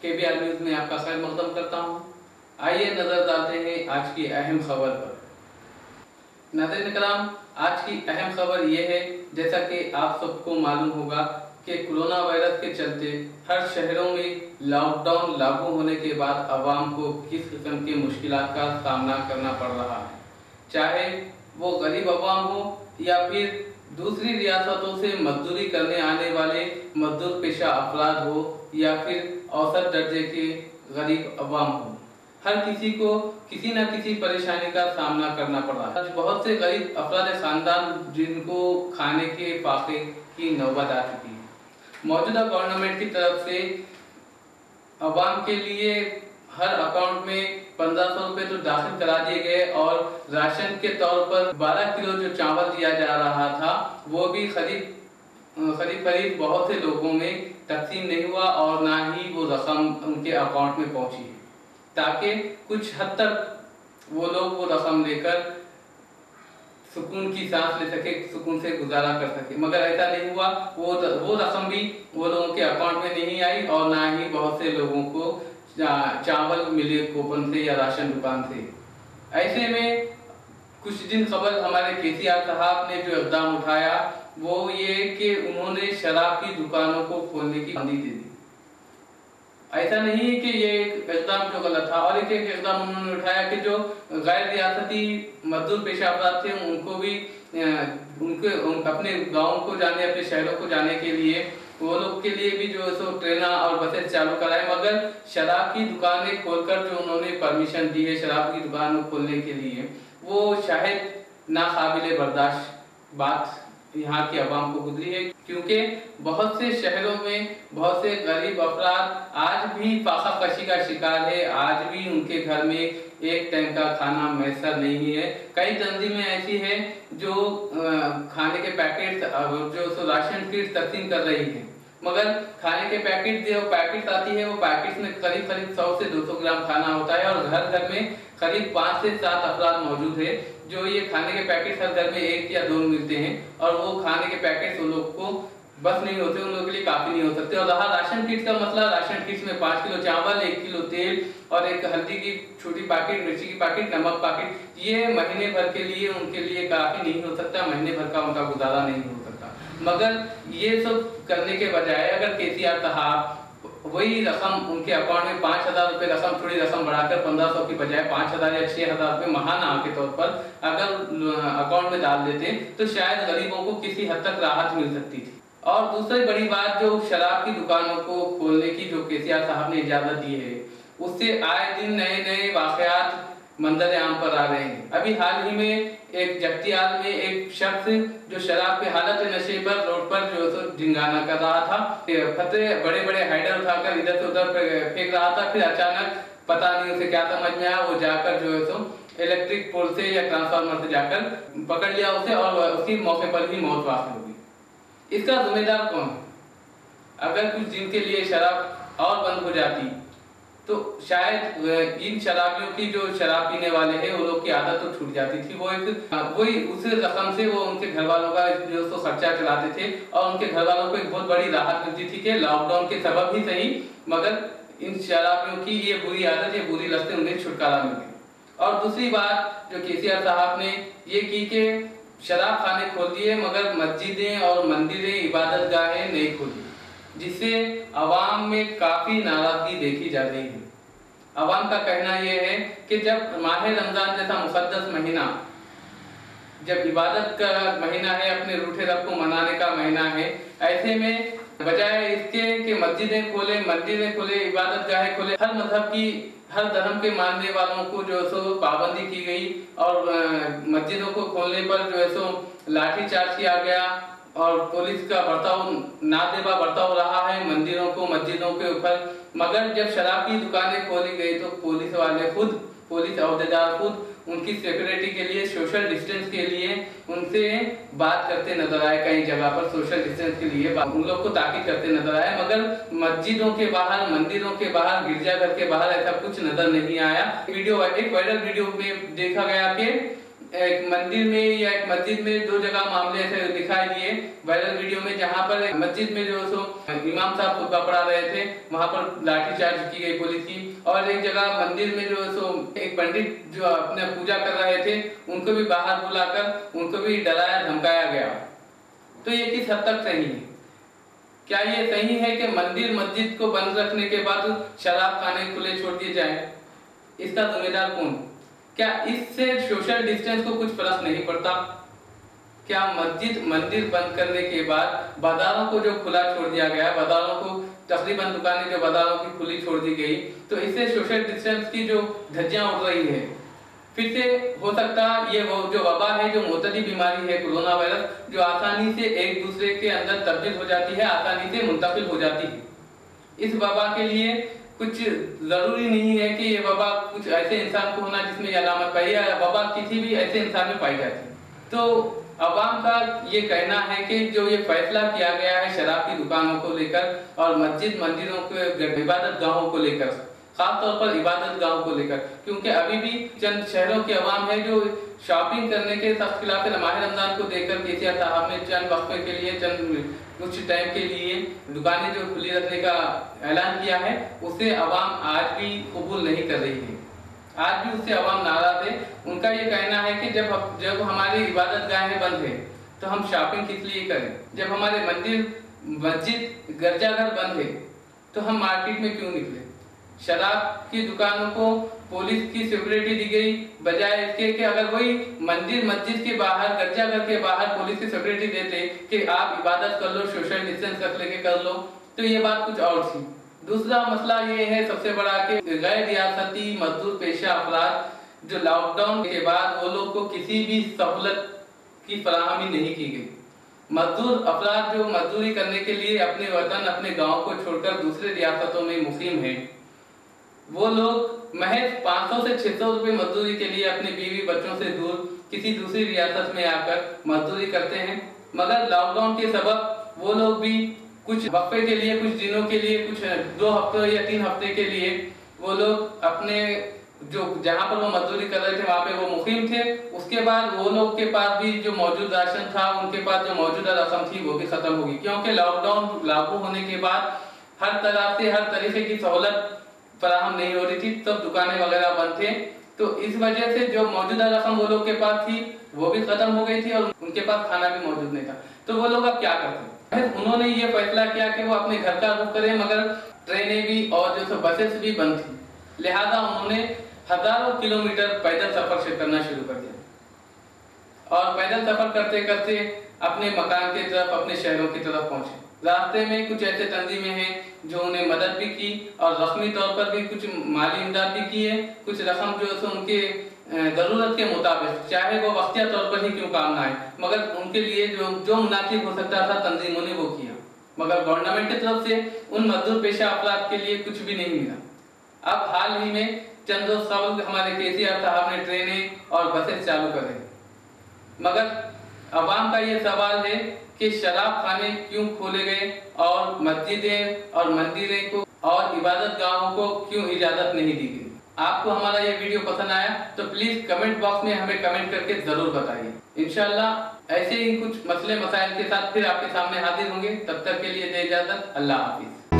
KBr news में आपका खैर मकदम करता हूँ। आइए नज़र डालते हैं आज की अहम खबर पर। नाज़रीन कराम, आज की अहम खबर ये है, जैसा कि आप सबको मालूम होगा कि कोरोना वायरस के चलते हर शहरों में लॉकडाउन लागू होने के बाद आवाम को किस किस्म की मुश्किलात का सामना करना पड़ रहा है। चाहे वो गरीब आवाम हो या फिर दूसरी रियासतों से मजदूरी करने आने वाले मजदूर पेशा अफराद हो या फिर औसत दर्जे के गरीब अवाम हो, हर किसी को किसी न किसी परेशानी का सामना करना पड़ रहा है। बहुत से गरीब अफराद खानदान जिनको खाने के फाके की नौबत आ चुकी है। मौजूदा गवर्नमेंट की तरफ से अवाम के लिए हर अकाउंट में 1500 रुपये तो दाखिल करा दिए गए और राशन के तौर पर 12 किलो जो चावल दिया जा रहा था वो भी करीब बहुत से लोगों में तकसीम नहीं हुआ और ना ही वो रकम उनके अकाउंट में पहुंची है, ताकि कुछ हद तक वो लोग वो रकम लेकर सुकून की सांस ले सके, सुकून से गुजारा कर सके। मगर ऐसा नहीं हुआ। वो रकम भी वो लोगों के अकाउंट में नहीं आई और ना ही बहुत से लोगों को चावल मिले कूपन से या राशन दुकान से। ऐसे में कुछ दिन खबर हमारे केसीआर साहब ने जो इक़दाम उठाया वो ये कि उन्होंने शराब की दुकानों को खोलने की बंदी दे दी। ऐसा नहीं है कि ये एक इक़दाम जो गलत था, और एक इक़दाम उन्होंने उठाया कि जो गैर रियासती मजदूर पेशा अफराद थे उनको भी अपने गाँव को जाने, अपने शहरों को जाने के लिए वो लोग के लिए भी जो सो ट्रेन और बसें चालू कराए। मगर शराब की दुकानें खोलकर जो उन्होंने परमिशन दी है शराब की दुकान खोलने के लिए, वो शायद नाकाबिले बर्दाश्त बात यहाँ की आवाम को गुजरी है, क्योंकि बहुत से शहरों में बहुत से गरीब अफराद आज भी फाका कशी का शिकार है। आज भी उनके घर में एक टाइम का खाना मैसर नहीं है। कई तंजीमें ऐसी हैं जो खाने के पैकेट जो राशन किट तकसीम कर रही है, मगर खाने के पैकेट जो पैकेट आती है वो पैकेट में करीब 100 से 200 ग्राम खाना होता है और घर में करीब 5 से 7 अफराद मौजूद है जो ये खाने के पैकेट हर घर में 1 या 2 मिलते हैं और वो खाने के पैकेट उन लोग को बस नहीं होते, उन लोगों के लिए काफी नहीं हो सकते। और रहा राशन किट का मसला, राशन किट में 5 किलो चावल, 1 किलो तेल और एक हल्दी की छोटी पैकेट, मिर्ची की पैकेट, नमक पैकेट, ये महीने भर के लिए उनके लिए काफी नहीं हो सकता, महीने भर का उनका गुजारा नहीं हो सकता। मगर ये सब करने के बजाय अगर केसीआर साहब वही रकम उनके अकाउंट में 5000 रुपये रकम, थोड़ी रकम बढ़ाकर 1500 की बजाय 5000 या 6000 रुपये महाना के तौर पर अगर अकाउंट में डाल देते तो शायद गरीबों को किसी हद तक राहत मिल सकती थी। और दूसरी बड़ी बात, जो शराब की दुकानों को खोलने की जो केसीआर साहब ने इजाजत दी है, उससे आए दिन नए वाकयात मंजर आम पर आ रहे हैं। अभी हाल ही में एक जगतियाल में एक शख्स जो शराब के हालत नशे पर रोड पर जो ढिंगाना कर रहा था, फतरे बड़े हाइडर उठाकर इधर से उधर फेंक रहा था। फिर अचानक पता नहीं उसे क्या समझ में आया, वो जाकर जो है सो इलेक्ट्रिक पोल से या ट्रांसफार्मर से जाकर पकड़ लिया उसे और उसकी मौके पर ही मौत वाक़ हो गई। इसका जिम्मेदार कौन है? अगर कुछ दिन के लिए शराब और बंद हो जाती तो शायद इन शराबियों की जो शराब पीने वाले हैं वो लोग की आदत तो छूट जाती थी। वो वही उस रकम से वो उनके घर वालों का जो सो खर्चा चलाते थे और उनके घर वालों को एक बहुत बड़ी राहत मिलती थी कि लॉकडाउन के सबब ही सही, मगर इन शराबियों की ये बुरी आदत, ये बुरी लत से उन्हें छुटकारा मिल गया। और दूसरी बात जो केसीआर साहब ने ये की कि शराब खाने खोल दिए मगर मस्जिदें और मंदिरें, इबादत गाहें नहीं खोली, जिससे अवाम में काफी नाराजगी देखी जा रही है। अवाम का कहना यह है कि जब माह रमजान जैसा मुक़द्दस महीना, जब इबादत का महीना है, अपने रूठे रब को मनाने का महीना है, ऐसे में बजाय इसके कि मस्जिदें खोले, मंदिरें खोले, इबादत गाहें खोले, हर मजहब की, हर धर्म के मानने वालों को जो है सो पाबंदी की गई और मस्जिदों को खोलने पर जो है सो लाठीचार्ज किया गया और पुलिस का नादेबा बर्ताव रहा है मंदिरों को, मस्जिदों के ऊपर। मगर जब शराब की दुकानें खोली गई तो पुलिस वाले खुद, पुलिस अहदेदार खुद उनकी सिक्योरिटी के लिए, सोशल डिस्टेंस के लिए उनसे बात करते नजर आए। कई जगह पर सोशल डिस्टेंस के लिए उन लोग को ताकीद करते नजर आए, मगर मस्जिदों के बाहर, मंदिरों के बाहर, गिरजाघर के बाहर ऐसा कुछ नजर नहीं आया। एक वायरल वीडियो में देखा गया कि एक मंदिर में या एक मस्जिद में दो जगह मामले ऐसे दिखाई दिए वायरल वीडियो में, जहां पर मस्जिद में जो सो इमाम साहब खुतबा पढ़ा रहे थे, वहां पर लाठीचार्ज की गई पुलिस की, और एक जगह मंदिर में जो सो एक पंडित जो अपने पूजा कर रहे थे उनको भी बाहर बुलाकर उनको भी डराया धमकाया गया। तो ये किस हद तक सही है? क्या ये सही है कि मंदिर मस्जिद को बंद रखने के बाद शराब खाने खुले छोड़ दिए जाए? इसका जिम्मेदार कौन? क्या इससे सोशल डिस्टेंस को कुछ फर्क नहीं पड़ता? क्या मस्जिद मंदिर बंद करने के बाद बाजारों को जो खुला छोड़ दिया गया, बाजारों को तकरीबन दुकानें जो बाजारों की खुली छोड़ दी गई, तो इससे सोशल डिस्टेंस की जो धज्जियां उड़ रही है, फिर से हो सकता ये वो जो वबा है, जो मोतदी बीमारी है कोरोना वायरस, जो आसानी से एक दूसरे के अंदर तब्दील हो जाती है, आसानी से मुंतकिल हो जाती है। इस वबा के लिए कुछ जरूरी नहीं है कि ये वबा कुछ ऐसे इंसान को होना जिसमें ये अलामत पाई, या वबा किसी भी ऐसे इंसान में पाई जाती है। तो अवाम का ये कहना है कि जो ये फैसला किया गया है शराब की दुकानों को लेकर और मस्जिद मंदिरों के इबादत गाहों को लेकर, खास तौर पर इबादत गाहों को लेकर, क्योंकि अभी भी चंद शहरों के अवाम है जो शॉपिंग करने के सख्त खिलाफ माह रमजान को देखकर केसीआर साहब ने चंद वक्फे के लिए, चंद कुछ टाइम के लिए दुकानें जो खुली रखने का ऐलान किया है, उसे अवाम आज भी कबूल नहीं कर रही है। आज भी उससे अवाम नाराज है। उनका ये कहना है कि जब हमारी इबादत गाहें बंद है तो हम शॉपिंग किस लिए करें? जब हमारे मंदिर मस्जिद गिरजाघर बंद है तो हम मार्केट में क्यों निकले? शराब की दुकानों को पुलिस की सिक्योरिटी दी गई, बजाय इसके कि अगर वही मंदिर मस्जिद के बाहर गिरजाघर के बाहर पुलिस की सिक्योरिटी देते कि आप इबादत कर लो, सोशल डिस्टेंस रख लेके कर लो, तो ये बात कुछ और थी। दूसरा मसला ये है सबसे बड़ा कि गैर रियासती मजदूर पेशा अफराद जो लॉकडाउन के बाद वो लोग को किसी भी सहूलत की फराहमी नहीं की गई। मजदूर अफराद जो मजदूरी करने के लिए अपने वतन अपने गांव को छोड़कर दूसरे रियासतों में मुकीम हैं, वो लोग महज 500 से 600 रुपए मजदूरी के लिए अपने बीवी बच्चों से दूर किसी दूसरी रियासत में आकर मजदूरी करते हैं। मगर लॉकडाउन के सबब वो लोग भी कुछ वक्फे के लिए, कुछ दिनों के लिए, कुछ 2 हफ्ते या 3 हफ्ते के लिए वो लोग अपने जो जहाँ पर वो मजदूरी कर रहे थे वहाँ पे वो मुकीम थे। उसके बाद वो लोग के पास भी जो मौजूद राशन था, उनके पास जो मौजूदा रकम थी वो भी खत्म होगी, क्योंकि लॉकडाउन लागू होने के बाद हर तरह से हर तरीके की सहूलत फराहम नहीं हो रही थी, तब दुकानें वगैरह बंद थे। तो इस वजह से जो मौजूदा रकम वो लोग के पास थी वो भी खत्म हो गई थी और उनके पास खाना भी मौजूद नहीं था। तो वो लोग अब क्या करते? उन्होंने ये फैसला किया कि वो अपने घर का रुख करें, मगर ट्रेनें भी और जो बसेस भी बंद थी, लिहाजा उन्होंने हजारों किलोमीटर पैदल सफर करना शुरू कर दिया और पैदल सफर करते करते अपने मकान की तरफ, अपने शहरों की तरफ पहुंचे। रास्ते में कुछ ऐसे तंजीमें हैं जो उन्हें मदद भी की और रस्मी तौर पर भी कुछ माली इमदाद भी की है। कुछ रकम जो है उनके जरूरत के मुताबिक, चाहे वो वक्तिया तौर पर ही क्यों काम ना आए, मगर उनके लिए जो मुनासिब हो सकता था तंजीमों ने वो किया। मगर गवर्नमेंट की तरफ से उन मजदूर पेशा अफराद के लिए कुछ भी नहीं मिला। अब हाल ही में चंद रोज कबल हमारे केसीआर साहब ने ट्रेनें और बसेस चालू कर दी, मगर अवाम का ये सवाल है कि शराब खाने क्यों खोले गए और मस्जिदें और मंदिरें को और इबादत गाहों को क्यों इजाजत नहीं दी गई। आपको हमारा ये वीडियो पसंद आया तो प्लीज कमेंट बॉक्स में हमें कमेंट करके जरूर बताइए। इंशाल्लाह ऐसे ही कुछ मसले मसाइल के साथ फिर आपके सामने हाजिर होंगे। तब तक के लिए दे इजाजत। अल्लाह हाफिज।